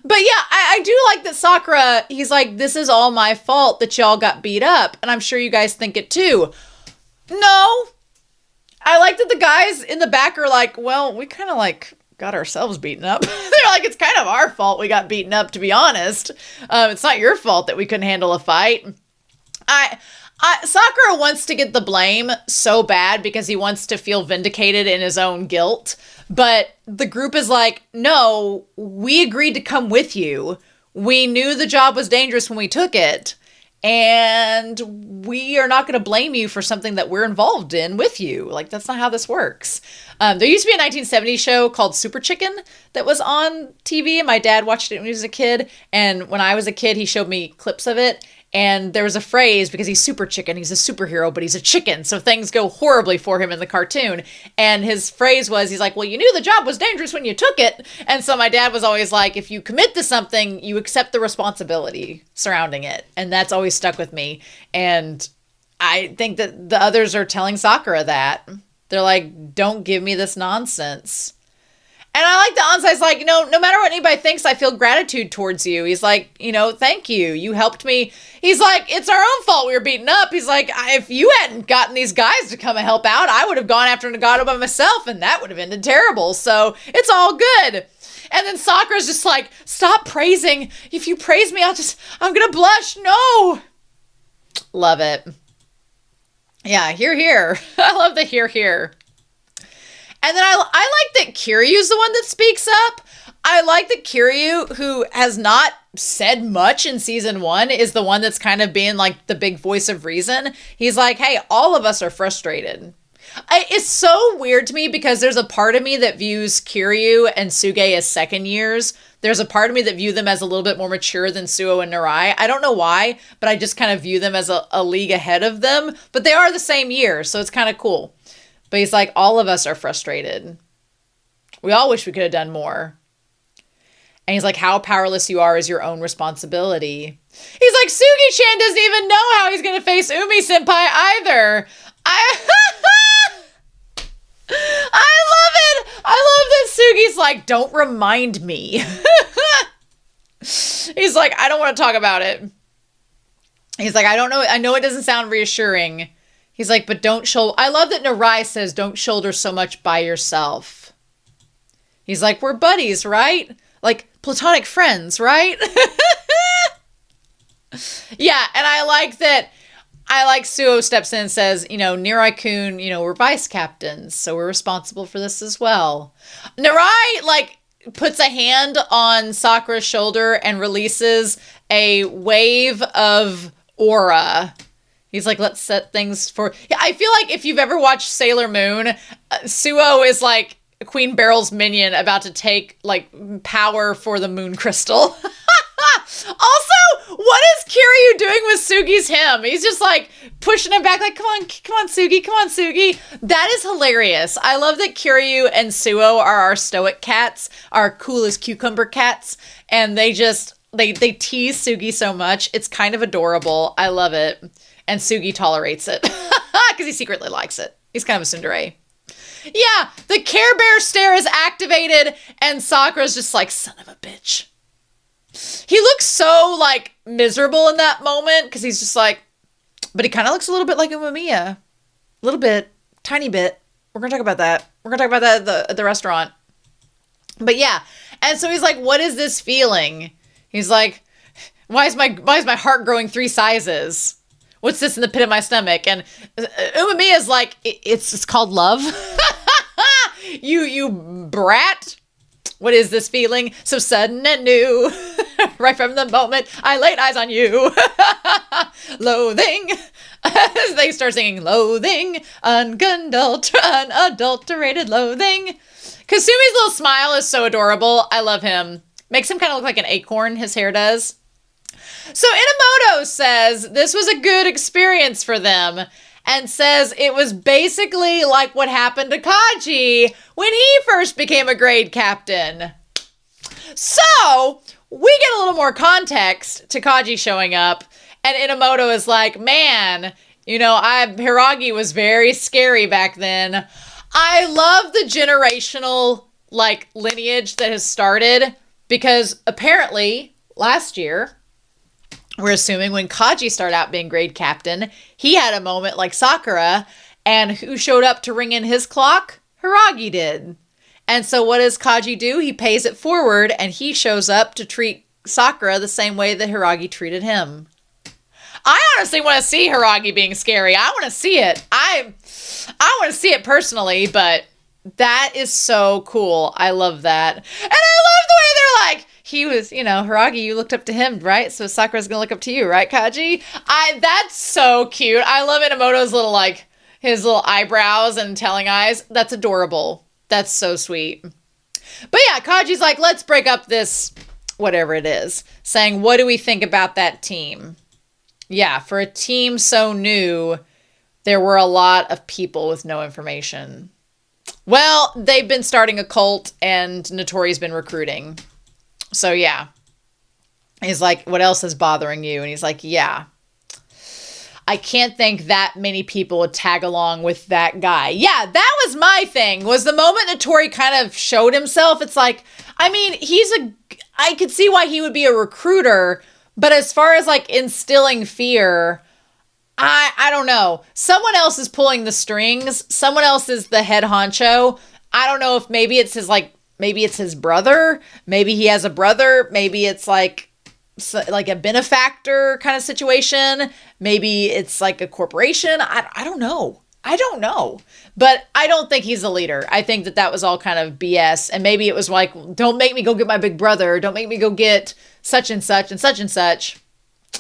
But yeah, I do like that Sakura, he's like, this is all my fault that y'all got beat up. And I'm sure you guys think it too. No. I like that the guys in the back are like, well, we kind of like got ourselves beaten up. They're like, it's kind of our fault we got beaten up, to be honest. It's not your fault that we couldn't handle a fight. Sakura wants to get the blame so bad because he wants to feel vindicated in his own guilt. But the group is like, no, we agreed to come with you. We knew the job was dangerous when we took it. And we are not going to blame you for something that we're involved in with you. Like, that's not how this works. There used to be a 1970s show called Super Chicken that was on TV. And my dad watched it when he was a kid. And when I was a kid, he showed me clips of it. And there was a phrase, because he's super chicken, he's a superhero, but he's a chicken, so things go horribly for him in the cartoon. And his phrase was, he's like, well, you knew the job was dangerous when you took it. And so my dad was always like, if you commit to something, you accept the responsibility surrounding it. And that's always stuck with me. And I think that the others are telling Sakura that. They're like, don't give me this nonsense. And I like the Ansai's like, no matter what anybody thinks, I feel gratitude towards you. He's like, thank you. You helped me. He's like, it's our own fault we were beaten up. He's like, if you hadn't gotten these guys to come and help out, I would have gone after Nagato by myself, and that would have ended terrible. So it's all good. And then Sakura's just like, stop praising. If you praise me, I'm going to blush. No. Love it. Yeah, hear. I love the hear. And then I like that Kiryu's the one that speaks up. I like that Kiryu, who has not said much in season 1, is the one that's kind of being like the big voice of reason. He's like, hey, all of us are frustrated. It's so weird to me because there's a part of me that views Kiryu and Suge as second years. There's a part of me that view them as a little bit more mature than Suo and Narai. I don't know why, but I just kind of view them as a league ahead of them. But they are the same year, so it's kind of cool. But he's like, all of us are frustrated. We all wish we could have done more. And he's like, how powerless you are is your own responsibility. He's like, Sugi-chan doesn't even know how he's going to face Umi-senpai either. I love it. I love that Sugi's like, don't remind me. He's like, I don't want to talk about it. He's like, I don't know. I know it doesn't sound reassuring. He's like, but don't shoulder. I love that Narai says, don't shoulder so much by yourself. He's like, we're buddies, right? Like platonic friends, right? Yeah. And I like Suo steps in and says, Nirai-kun, we're vice captains, so we're responsible for this as well. Narai, like, puts a hand on Sakura's shoulder and releases a wave of aura. He's like, let's set things for... Yeah, I feel like if you've ever watched Sailor Moon, Suo is like Queen Beryl's minion about to take, like, power for the moon crystal. Also, what is Kiryu doing with Sugi's hymn? He's just, like, pushing him back, like, come on, Sugi. That is hilarious. I love that Kiryu and Suo are our stoic cats, our cool as cucumber cats, and they just... They tease Sugi so much. It's kind of adorable. I love it. And Sugi tolerates it because he secretly likes it. He's kind of a tsundere. Yeah, the Care Bear stare is activated and Sakura's just like, son of a bitch. He looks so like miserable in that moment because he's just like, but he kind of looks a little bit like Umemiya. A little bit, tiny bit. We're going to talk about that. We're going to talk about that at the restaurant. But yeah, and so he's like, what is this feeling? He's like, why is my heart growing 3 sizes? What's this in the pit of my stomach? And Umemiya's like, it's called love. you brat. What is this feeling? So sudden and new. Right from the moment I laid eyes on you. Loathing. They start singing loathing. Unadulterated loathing. Kasumi's little smile is so adorable. I love him. Makes him kind of look like an acorn, his hair does. So Inamoto says this was a good experience for them and says it was basically like what happened to Kaji when he first became a grade captain. So we get a little more context to Kaji showing up, and Inamoto is like, man, Hiragi was very scary back then. I love the generational lineage that has started, because apparently last year, we're assuming when Kaji started out being grade captain, he had a moment like Sakura, and who showed up to ring in his clock? Hiragi did. And so what does Kaji do? He pays it forward, and he shows up to treat Sakura the same way that Hiragi treated him. I honestly want to see Hiragi being scary. I want to see it. I want to see it personally, but that is so cool. I love that. And I love the way they're like, he was, Hiragi, you looked up to him, right? So Sakura's going to look up to you, right, Kaji? That's so cute. I love Inamoto's little, his little eyebrows and telling eyes. That's adorable. That's so sweet. But yeah, Kaji's like, let's break up this, whatever it is, saying, what do we think about that team? Yeah, for a team so new, there were a lot of people with no information. Well, they've been starting a cult, and Notori's been recruiting. So yeah. He's like, what else is bothering you? And he's like, yeah. I can't think that many people would tag along with that guy. Yeah, that was my thing, was the moment Notori kind of showed himself. It's like, I could see why he would be a recruiter, but as far as instilling fear, I don't know. Someone else is pulling the strings. Someone else is the head honcho. I don't know if maybe it's his brother. Maybe he has a brother. Maybe it's like a benefactor kind of situation. Maybe it's like a corporation. I don't know. But I don't think he's a leader. I think that was all kind of BS. And maybe it was like, don't make me go get my big brother. Don't make me go get such and such and such and such.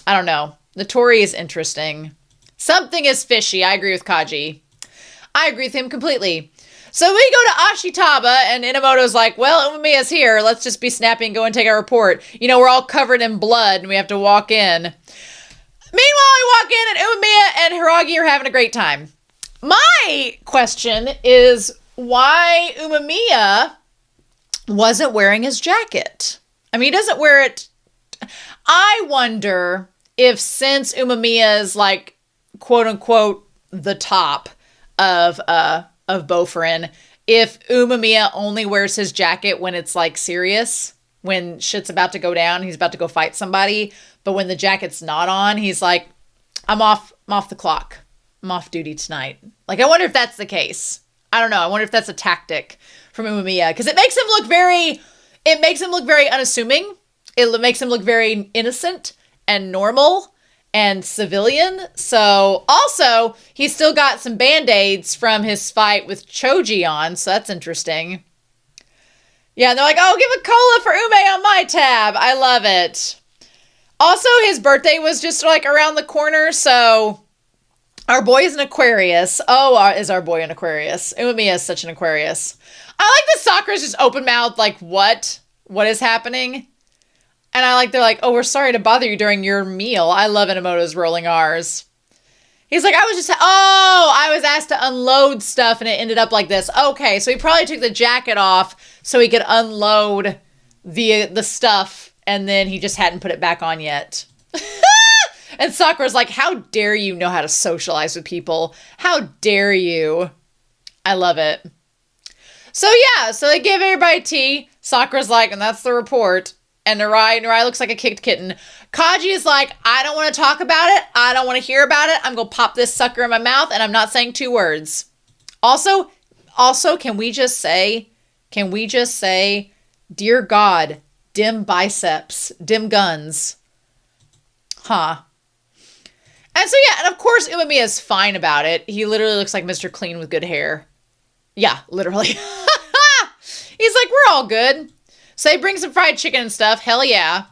I don't know. Notori is interesting. Something is fishy. I agree with Kaji. I agree with him completely. So we go to Ashitaba, and Inamoto's like, well, Umemiya's here. Let's just be snappy and go and take our report. We're all covered in blood, and we have to walk in. Meanwhile, we walk in, and Umemiya and Hiragi are having a great time. My question is why Umemiya wasn't wearing his jacket. He doesn't wear it. I wonder if, since Umemiya is quote unquote the top of Bofurin, if Umemiya only wears his jacket when it's serious, when shit's about to go down, he's about to go fight somebody, but when the jacket's not on, he's like, I'm off the clock. I'm off duty tonight. I wonder if that's the case. I don't know. I wonder if that's a tactic from Umemiya, because it makes him look very unassuming. It makes him look very innocent and normal and civilian. So also, he's still got some band-aids from his fight with Choji on, so that's interesting. Yeah, and they're like, oh, give a cola for Ume on my tab. I love it. Also, his birthday was just around the corner, so our boy is an Aquarius. Oh, is our boy an Aquarius? Umemiya is such an Aquarius. I like that Sakura's just open-mouthed, what? What is happening? And they're like, oh, we're sorry to bother you during your meal. I love Inamoto's rolling R's. He's like, I was asked to unload stuff and it ended up like this. Okay, so he probably took the jacket off so he could unload the stuff, and then he just hadn't put it back on yet. And Sakura's like, how dare you know how to socialize with people? How dare you? I love it. So yeah, so they give everybody tea. Sakura's like, and that's the report. And Narai looks like a kicked kitten. Kaji is like, I don't want to talk about it. I don't want to hear about it. I'm going to pop this sucker in my mouth, and I'm not saying 2 words. Also, can we just say, dear God, dim biceps, dim guns. Huh. And so, yeah, and of course, Umemiya is fine about it. He literally looks like Mr. Clean with good hair. Yeah, literally. He's like, we're all good. So they bring some fried chicken and stuff. Hell yeah.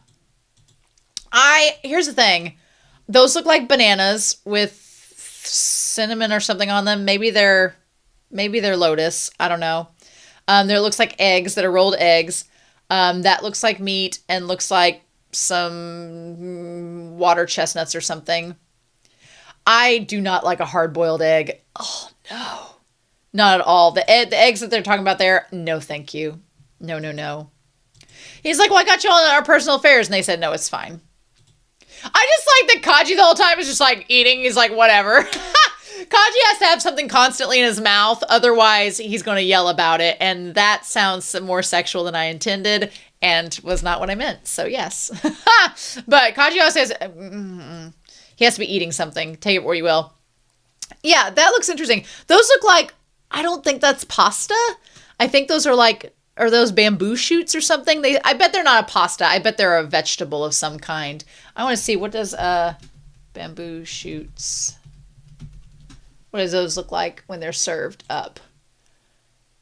Here's the thing. Those look like bananas with cinnamon or something on them. Maybe they're lotus. I don't know. There looks like eggs that are rolled eggs. That looks like meat and looks like some water chestnuts or something. I do not like a hard-boiled egg. Oh, no. Not at all. The eggs that they're talking about there, no thank you. No, no, no. He's like, well, I got you on our personal affairs. And they said, no, it's fine. I just like that Kaji the whole time is just like eating. He's like, whatever. Kaji has to have something constantly in his mouth. Otherwise, he's going to yell about it. And that sounds more sexual than I intended and was not what I meant. So, yes. But Kaji always says, he has to be eating something. Take it where you will. Yeah, that looks interesting. Those look like, I don't think that's pasta. I think those are like, are those bamboo shoots or something? I bet they're not a pasta. I bet they're a vegetable of some kind. I want to see, what does bamboo shoots, what does those look like when they're served up?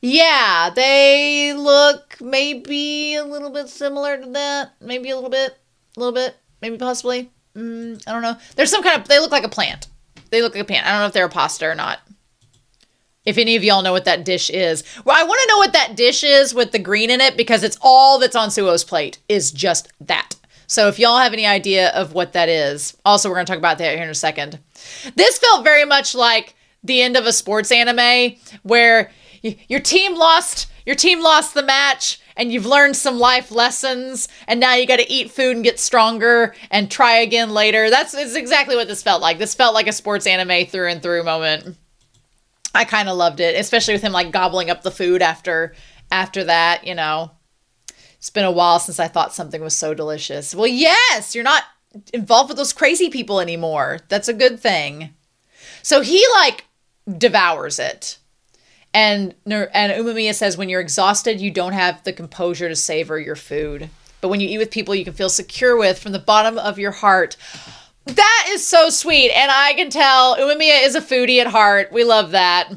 Yeah, they look maybe a little bit similar to that. Maybe a little bit, maybe possibly. I don't know. There's some kind of, they look like a plant. They look like a plant. I don't know if they're a pasta or not. If any of y'all know what that dish is. Well, I want to know what that dish is with the green in it because it's all that's on Suo's plate is just that. So if y'all have any idea of what that is, also we're going to talk about that here in a second. This felt very much like the end of a sports anime where your team lost the match and you've learned some life lessons and now you got to eat food and get stronger and try again later. It's exactly what this felt like. This felt like a sports anime through and through moment. I kind of loved it, especially with him like gobbling up the food after that, you know. It's been a while since I thought something was so delicious. Well, yes, you're not involved with those crazy people anymore. That's a good thing. So he like devours it. And Umemiya says, when you're exhausted, you don't have the composure to savor your food. But when you eat with people you can feel secure with from the bottom of your heart. That is so sweet. And I can tell Umemiya is a foodie at heart. We love that.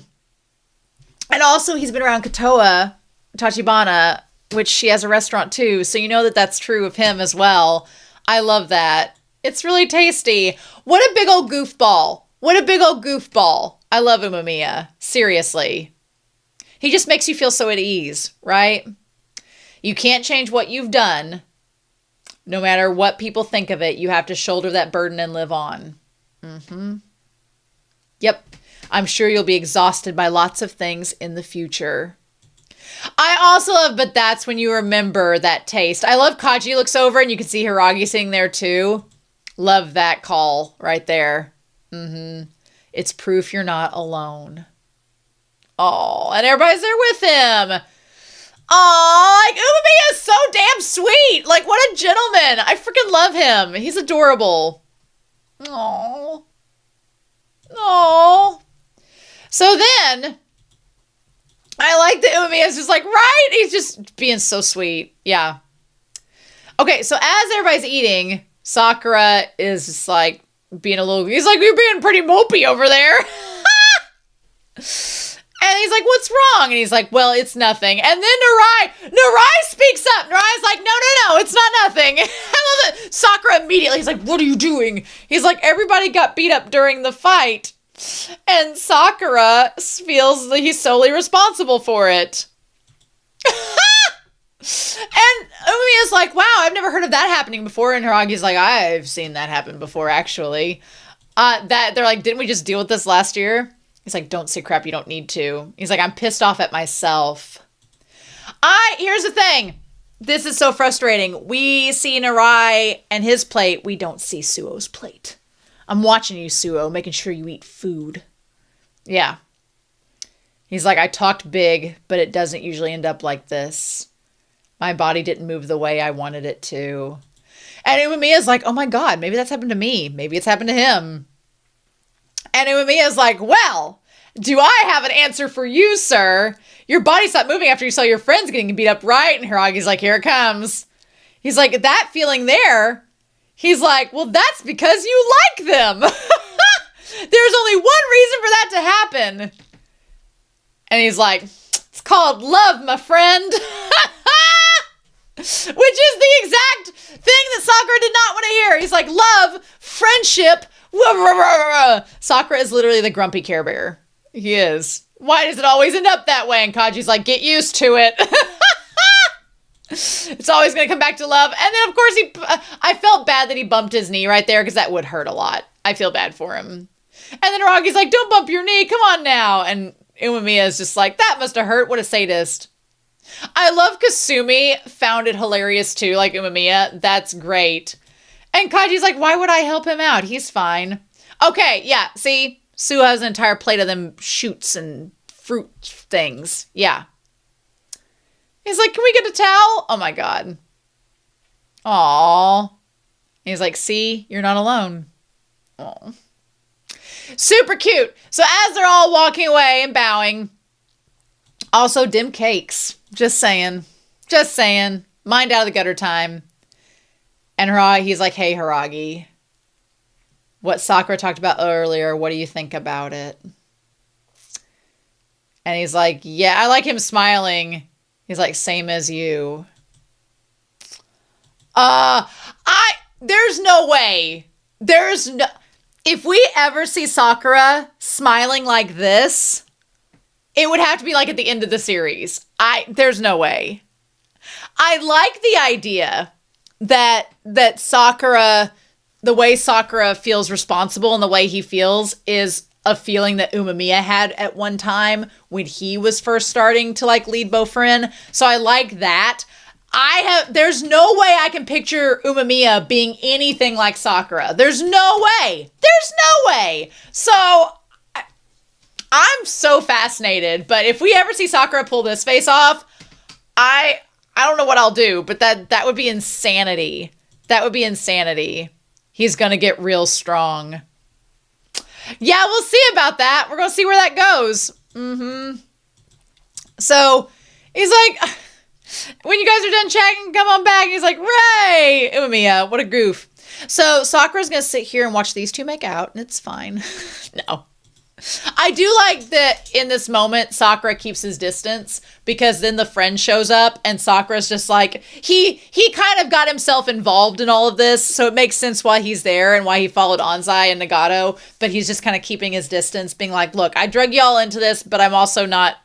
And also he's been around Kotoa, Tachibana, which she has a restaurant too. So you know that that's true of him as well. I love that. It's really tasty. What a big old goofball. What a big old goofball. I love Umemiya. Seriously. He just makes you feel so at ease, right? You can't change what you've done. No matter what people think of it, you have to shoulder that burden and live on. Yep. I'm sure you'll be exhausted by lots of things in the future. I also love, but that's when you remember that taste. I love Kaji looks over and you can see Hiragi sitting there too. Love that call right there. It's proof you're not alone. Oh, and everybody's there with him. Oh, like Umemiya is so damn sweet. Like, what a gentleman. I freaking love him. He's adorable. Oh. Oh. So then, I like that Umemiya is just like, right? He's just being so sweet. Yeah. Okay, so as everybody's eating, Sakura is just like being a little, he's like, you're being pretty mopey over there. And he's like, what's wrong? And he's like, well, it's nothing. And then Narai speaks up. Narai's like, no, it's not nothing. I love it. Sakura immediately, he's like, what are you doing? He's like, everybody got beat up during the fight. And Sakura feels that he's solely responsible for it. And Umiya's like, wow, I've never heard of that happening before. And Hiragi's like, I've seen that happen before, actually. They're like, didn't we just deal with this last year? He's like, don't say crap, you don't need to. He's like, I'm pissed off at myself. Here's the thing. This is so frustrating. We see Narai and his plate. We don't see Suo's plate. I'm watching you, Suo, making sure you eat food. Yeah. He's like, I talked big, but it doesn't usually end up like this. My body didn't move the way I wanted it to. And Umemiya's like, oh my God, maybe that's happened to me. Maybe it's happened to him. And Umemiya's like, well, do I have an answer for you, sir? Your body stopped moving after you saw your friends getting beat up, right? And Hiragi's like, here it comes. He's like, that feeling there. He's like, well, that's because you like them. There's only one reason for that to happen. And he's like, it's called love, my friend. Which is the exact thing that Sakura did not want to hear. He's like, love, friendship. Sakura is literally the grumpy Care Bear. He is. Why does it always end up that way? And Kaji's like, get used to it. It's always going to come back to love. And then, of course, I felt bad that he bumped his knee right there because that would hurt a lot. I feel bad for him. And then Aragi's like, don't bump your knee. Come on now. And Umemiya is just like, that must have hurt. What a sadist. I love Kasumi found it hilarious too, like Umemiya. That's great. And Kaji's like, why would I help him out? He's fine. Okay, yeah, see? Sue has an entire plate of them shoots and fruit things. Yeah. He's like, can we get a towel? Oh my God. Aww. He's like, see, you're not alone. Aww. Super cute. So as they're all walking away and bowing, also dim cakes. Just saying. Just saying. Mind out of the gutter time. And he's like, hey, Haragi. What Sakura talked about earlier, what do you think about it? And he's like, yeah, I like him smiling. He's like, same as you. There's no way. If we ever see Sakura smiling like this, it would have to be like at the end of the series. There's no way. I like the idea that Sakura, the way Sakura feels responsible and the way he feels is a feeling that Umemiya had at one time when he was first starting to like lead Bofrin. So I like that. There's no way I can picture Umemiya being anything like Sakura. There's no way. There's no way. So I'm so fascinated, but if we ever see Sakura pull this face off, I don't know what I'll do, but that would be insanity. That would be insanity. He's gonna get real strong. Yeah, we'll see about that. We're gonna see where that goes. So he's like, when you guys are done chatting, come on back. He's like, Ray! Umemiya, what a goof. So Sakura's gonna sit here and watch these two make out, and it's fine. No. I do like that in this moment, Sakura keeps his distance because then the friend shows up and Sakura's just like, he kind of got himself involved in all of this. So it makes sense why he's there and why he followed Anzai and Nagato, but he's just kind of keeping his distance, being like, look, I drug y'all into this, but I'm also not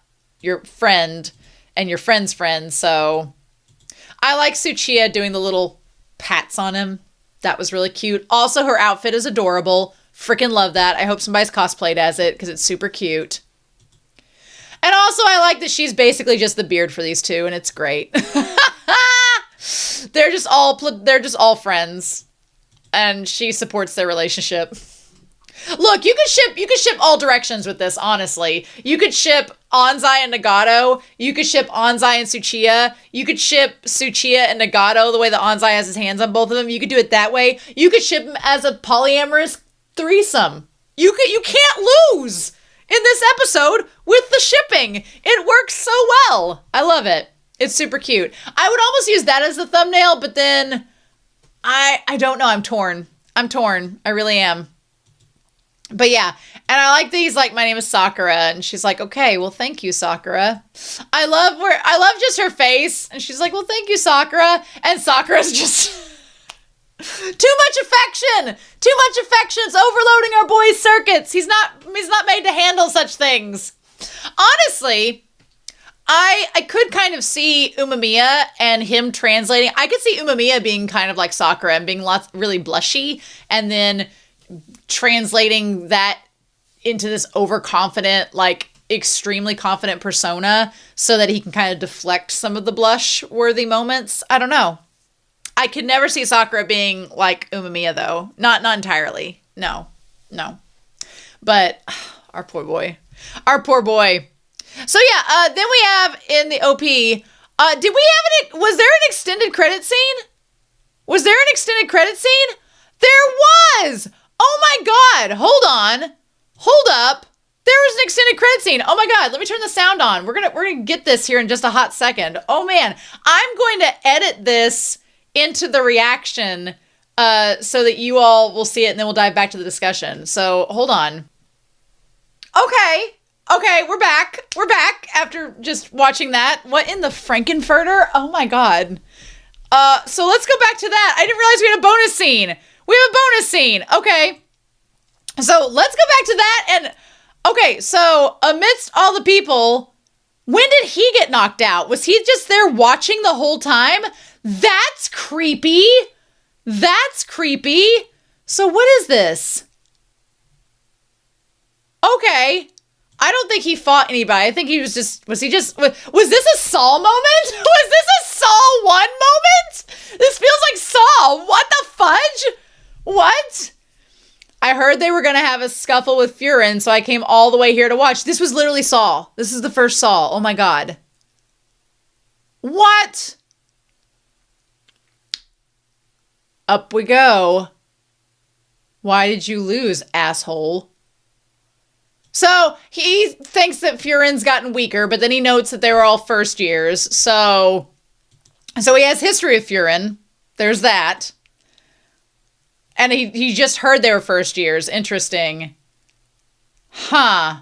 your friend and your friend's friend. So I like Tsuchiya doing the little pats on him. That was really cute. Also, her outfit is adorable. Freaking love that. I hope somebody's cosplayed as it because it's super cute. And also I like that she's basically just the beard for these two and it's great. They're just all friends and she supports their relationship. Look, you could ship all directions with this, honestly. You could ship Anzai and Nagato. You could ship Anzai and Tsuchiya. You could ship Tsuchiya and Nagato the way that Anzai has his hands on both of them. You could do it that way. You could ship them as a polyamorous threesome. You can't lose in this episode with the shipping. It works so well. I love it. It's super cute. I would almost use that as the thumbnail, but then I don't know. I'm torn. I really am. But yeah, and I like these, like, my name is Sakura, and she's like, okay, well, thank you, Sakura. I love just her face, and she's like, well, thank you, Sakura, and Sakura's just too much affection. It's overloading our boy's circuits. He's not made to handle such things. Honestly, I could kind of see Umemiya and him translating. I could see Umemiya being kind of like Sakura and being really blushy, and then translating that into this overconfident, like extremely confident persona so that he can kind of deflect some of the blush-worthy moments. I don't know. I could never see Sakura being like Umemiya, though. Not entirely. No. But our poor boy. So yeah, then we have in the OP, was there an extended credit scene? There was! Oh my God, hold up. There was an extended credit scene. Oh my God, let me turn the sound on. We're gonna get this here in just a hot second. Oh man, I'm going to edit this into the reaction so that you all will see it and then we'll dive back to the discussion. So hold on. Okay, we're back after just watching that. What in the Frankenfurter? Oh my God. So let's go back to that. I didn't realize we had a bonus scene. Okay. So let's go back to that. And okay, so amidst all the people, When did he get knocked out? Was he just there watching the whole time? That's creepy. That's creepy. So what is this? Okay. I don't think he fought anybody. I think he was just, was this a Saul moment? Was this a Saul 1 moment? This feels like Saul. What the fudge? What? I heard they were going to have a scuffle with Furin, so I came all the way here to watch. This was literally Saul. This is the first Saul. Oh my God. What? Up we go. Why did you lose, asshole? So he thinks that Furin's gotten weaker, but then he notes that they were all first years. So he has history of Furin. There's that. And he just heard they were first years. Interesting. Huh.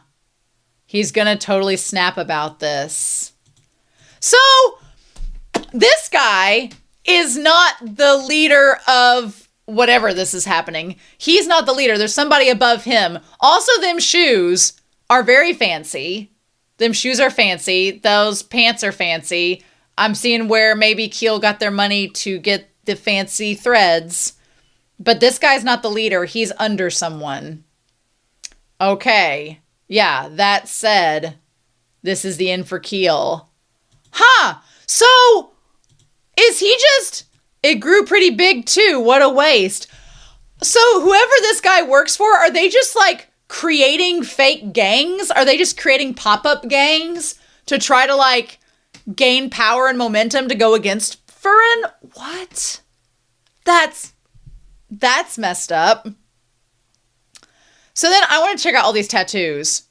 He's gonna totally snap about this. So this guy is not the leader of whatever this is happening. He's not the leader. There's somebody above him. Also, them shoes are very fancy. Them shoes are fancy. Those pants are fancy. I'm seeing where maybe KEEL got their money to get the fancy threads. But this guy's not the leader. He's under someone. Okay. Yeah, that said, this is the end for KEEL. Huh. So, is he just... It grew pretty big too. What a waste. So whoever this guy works for, are they just like creating fake gangs? Are they just creating pop-up gangs to try to like gain power and momentum to go against Furin? What? That's messed up. So then I want to check out all these tattoos.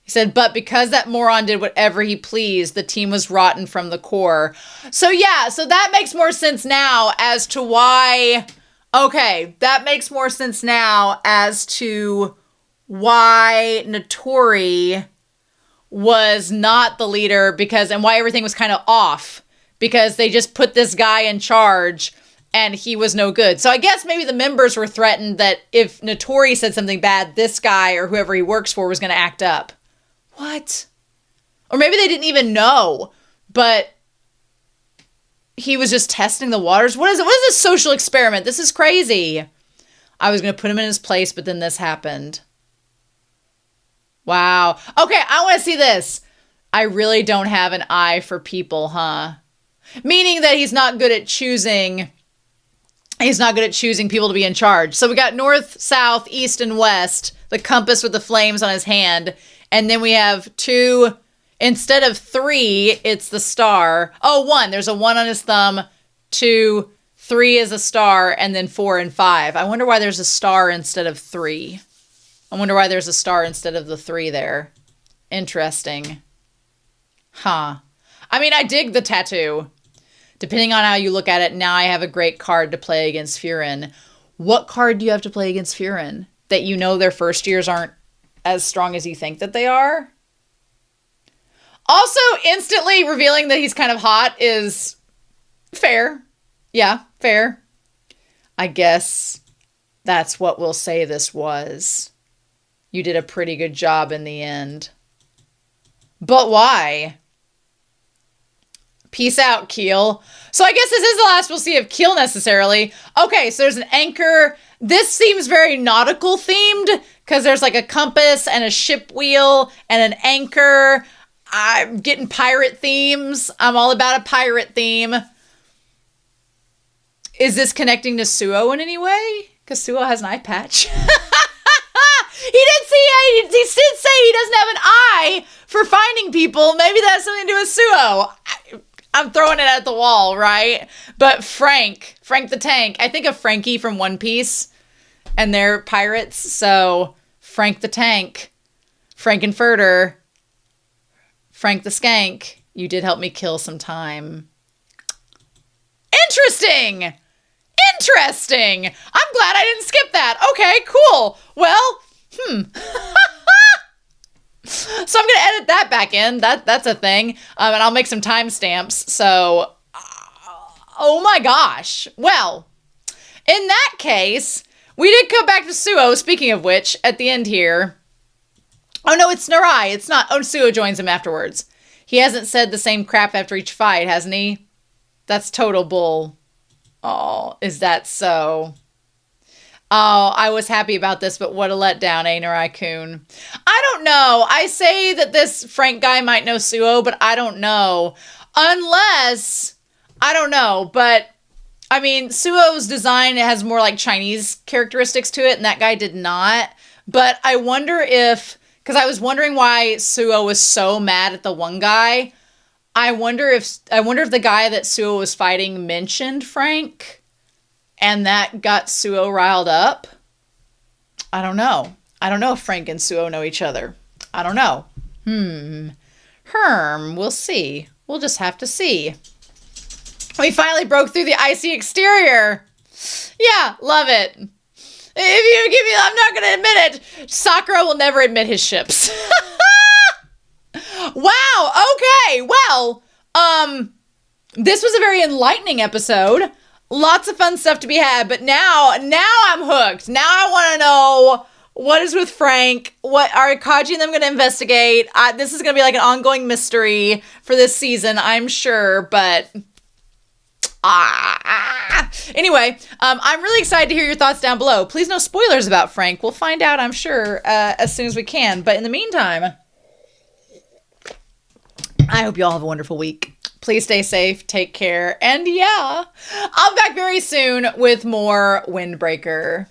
He said, but because that moron did whatever he pleased, the team was rotten from the core. So yeah, so that makes more sense now as to why... Okay, that makes more sense now as to why Notori was not the leader and why everything was kind of off. Because they just put this guy in charge and he was no good. So I guess maybe the members were threatened that if Notori said something bad, this guy or whoever he works for was going to act up. What? Or maybe they didn't even know, but he was just testing the waters. What is it? What is this social experiment? This is crazy. I was going to put him in his place, but then this happened. Wow. Okay, I want to see this. I really don't have an eye for people, huh? Meaning that he's not good at choosing... He's not good at choosing people to be in charge. So we got north, south, east, and west. The compass with the flames on his hand. And then we have 2, instead of 3, it's the star. Oh, 1, there's a 1 on his thumb. 2, 3 is a star, and then 4 and 5. I wonder why there's a star instead of 3. I wonder why there's a star instead of the 3 there. Interesting. Huh. I mean, I dig the tattoo. Depending on how you look at it, now I have a great card to play against Furin. What card do you have to play against Furin? That you know their first years aren't as strong as you think that they are. Also, instantly revealing that he's kind of hot is fair. Yeah, fair. I guess that's what we'll say this was. You did a pretty good job in the end. But why? Peace out, KEEL. So I guess this is the last we'll see of KEEL necessarily. Okay, so there's an anchor. This seems very nautical themed because there's like a compass and a ship wheel and an anchor. I'm getting pirate themes. I'm all about a pirate theme. Is this connecting to Suo in any way? Because Suo has an eye patch. He did say he doesn't have an eye for finding people. Maybe that has something to do with Suo. I'm throwing it at the wall, right? But Frank the Tank. I think of Frankie from One Piece, and they're pirates. So Frank the Tank, Frankenfurter, Frank the Skank. You did help me kill some time. Interesting. I'm glad I didn't skip that. Okay, cool. Well, So I'm going to edit that back in. That's a thing. And I'll make some timestamps. So, oh my gosh. Well, in that case, we did come back to Suo, speaking of which, at the end here. Oh no, it's Narai. It's not. Oh, Suo joins him afterwards. He hasn't said the same crap after each fight, hasn't he? That's total bull. Oh, is that so? Oh, I was happy about this, but what a letdown, ain't a raccoon. I don't know. I say that this Frank guy might know Suo, but I don't know. Unless, I don't know, but I mean, Suo's design has more like Chinese characteristics to it, and that guy did not. But I wonder if, because I was wondering why Suo was so mad at the one guy. I wonder if the guy that Suo was fighting mentioned Frank, and that got Suo riled up. I don't know. I don't know if Frank and Suo know each other. I don't know. We'll see. We'll just have to see. We finally broke through the icy exterior. Yeah, love it. If you give me, I'm not going to admit it. Sakura will never admit his ships. Wow. Okay. Well, this was a very enlightening episode. Lots of fun stuff to be had, but now I'm hooked. Now I want to know what is with Frank. What are Kaji and them going to investigate? This is going to be like an ongoing mystery for this season, I'm sure, but anyway, I'm really excited to hear your thoughts down below. Please no spoilers about Frank. We'll find out, I'm sure, as soon as we can. But in the meantime, I hope you all have a wonderful week. Please stay safe, take care, and yeah, I'll be back very soon with more Windbreaker.